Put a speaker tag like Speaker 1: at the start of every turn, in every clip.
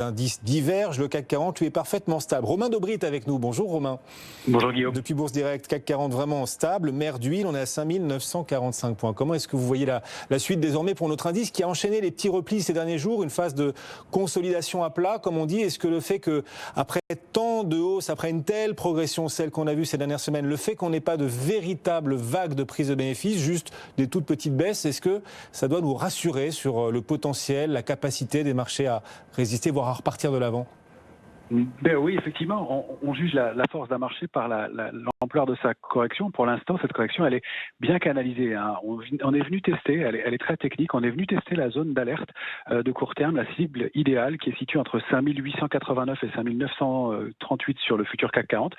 Speaker 1: indices divergent, le CAC 40 lui est parfaitement stable. Romain Daubry est avec nous. Bonjour Romain.
Speaker 2: Bonjour Guillaume.
Speaker 1: Depuis Bourse Direct, CAC 40 vraiment stable, mer d'huile, on est à 5945 points. Comment est-ce que vous voyez la suite désormais pour notre indice qui a enchaîné les petits replis ces derniers jours, une phase de consolidation à plat, comme on dit? Est-ce que le fait que, après tant de hausses, après une telle progression, celle qu'on a vue ces dernières semaines, le fait qu'on n'ait pas de véritable vague de prise de bénéfices, juste des toutes petites baisses, est-ce que ça doit nous rassurer sur le potentiel, la capacité des marchés à résister, voire à repartir de l'avant?
Speaker 2: Ben oui, effectivement, on juge la force d'un marché par l'ampleur de sa correction. Pour l'instant, cette correction, elle est bien canalisée, hein. On est venu tester, elle est très technique, on est venu tester la zone d'alerte de court terme, la cible idéale qui est située entre 5889 et 5938 sur le futur CAC 40.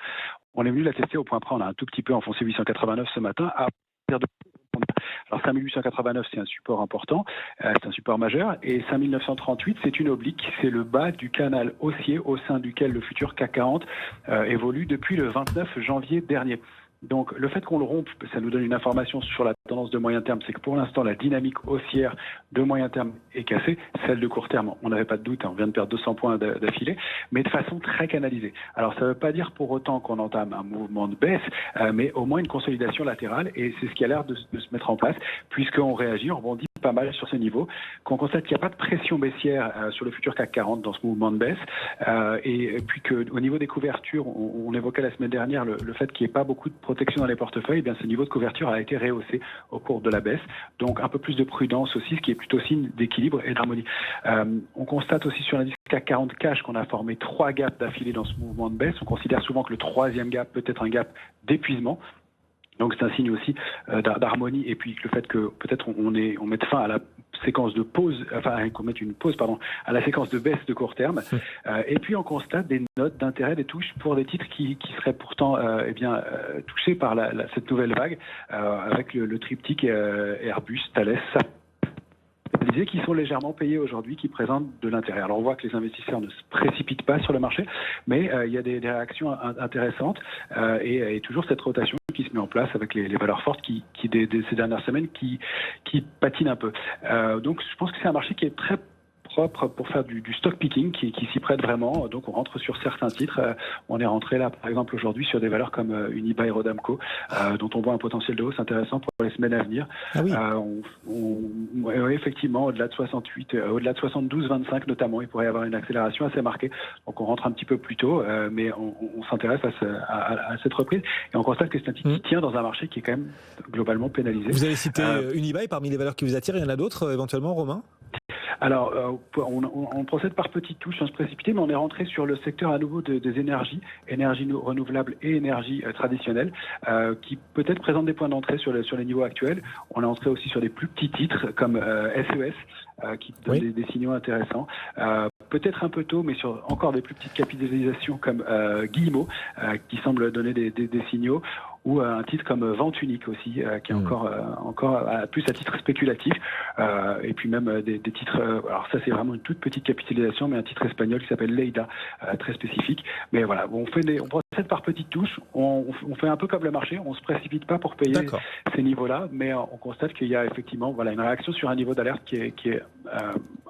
Speaker 2: On est venu la tester au point près, on a un tout petit peu enfoncé 889 ce matin. Alors 5889, c'est un support important, c'est un support majeur, et 5938, c'est une oblique, c'est le bas du canal haussier au sein duquel le futur CAC 40 évolue depuis le 29 janvier dernier. Donc le fait qu'on le rompe, ça nous donne une information sur la tendance de moyen terme, c'est que pour l'instant la dynamique haussière de moyen terme est cassée, celle de court terme, on n'avait pas de doute, on vient de perdre 200 points d'affilée, mais de façon très canalisée. Alors ça ne veut pas dire pour autant qu'on entame un mouvement de baisse, mais au moins une consolidation latérale, et c'est ce qui a l'air de se mettre en place, puisqu'on réagit, on rebondit pas mal sur ce niveau, qu'on constate qu'il n'y a pas de pression baissière sur le futur CAC 40 dans ce mouvement de baisse, et puis qu'au niveau des couvertures, on évoquait la semaine dernière le fait qu'il n'y ait pas beaucoup de protection dans les portefeuilles, eh bien ce niveau de couverture a été rehaussé au cours de la baisse, donc un peu plus de prudence aussi, ce qui est plutôt signe d'équilibre et d'harmonie. On constate aussi sur l'indice CAC 40 cash qu'on a formé 3 gaps d'affilée dans ce mouvement de baisse. On considère souvent que le troisième gap peut être un gap d'épuisement. Donc c'est un signe aussi d'harmonie, et puis le fait que peut-être on mette fin à la séquence de pause, enfin qu'on mette une pause à la séquence de baisse de court terme. Et puis on constate des notes d'intérêt, des touches pour des titres qui seraient pourtant touchés par cette nouvelle vague, avec le triptyque Airbus, Thales, qui sont légèrement payés aujourd'hui, qui présentent de l'intérêt. Alors on voit que les investisseurs ne se précipitent pas sur le marché, mais il y a des réactions intéressantes, et toujours cette rotation qui se met en place avec les valeurs fortes qui ces dernières semaines qui patinent un peu. Donc je pense que c'est un marché qui est très propre pour faire du stock picking, qui s'y prête vraiment. Donc on rentre sur certains titres. On est rentré là par exemple aujourd'hui sur des valeurs comme Unibail Rodamco, dont on voit un potentiel de hausse intéressant pour les semaines à venir.
Speaker 1: Ah oui.
Speaker 2: Oui, effectivement, au-delà de 68, au-delà de 72-25 notamment, il pourrait y avoir une accélération assez marquée. Donc on rentre un petit peu plus tôt, mais on s'intéresse à cette reprise, et on constate que c'est un titre qui tient dans un marché qui est quand même globalement pénalisé.
Speaker 1: Vous avez cité Unibail parmi les valeurs qui vous attirent, il y en a d'autres éventuellement, Romain ?
Speaker 2: Alors, on procède par petites touches sans se précipiter, mais on est rentré sur le secteur à nouveau des énergies renouvelables et énergies traditionnelles, qui peut-être présentent des points d'entrée sur les niveaux actuels. On est entré aussi sur des plus petits titres comme SES, qui donnent des signaux intéressants. Peut-être un peu tôt, mais sur encore des plus petites capitalisations comme Guillemot, qui semble donner des signaux, ou un titre comme Vente Unique aussi, qui est encore plus à titre spéculatif, et puis même des titres, alors ça c'est vraiment une toute petite capitalisation, mais un titre espagnol qui s'appelle Leida, très spécifique. Mais voilà, on procède par petites touches, on fait un peu comme le marché, on se précipite pas pour payer ces niveaux-là, mais on constate qu'il y a effectivement une réaction sur un niveau d'alerte qui est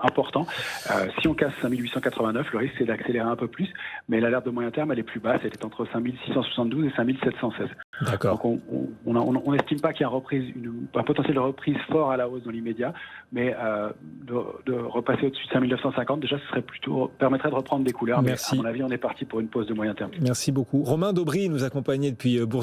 Speaker 2: important. Si on casse 5889, le risque c'est d'accélérer un peu plus, mais l'alerte de moyen terme elle est plus basse, elle est entre 5672 et 5716.
Speaker 1: D'accord.
Speaker 2: Donc on n'estime pas qu'il y a un potentiel de reprise fort à la hausse dans l'immédiat, mais de repasser au-dessus de 5950, déjà ce serait permettrait de reprendre des couleurs.
Speaker 1: Merci.
Speaker 2: Mais à mon avis on est parti pour une pause de moyen terme.
Speaker 1: Merci beaucoup. Romain Daubry nous accompagnait depuis Bourse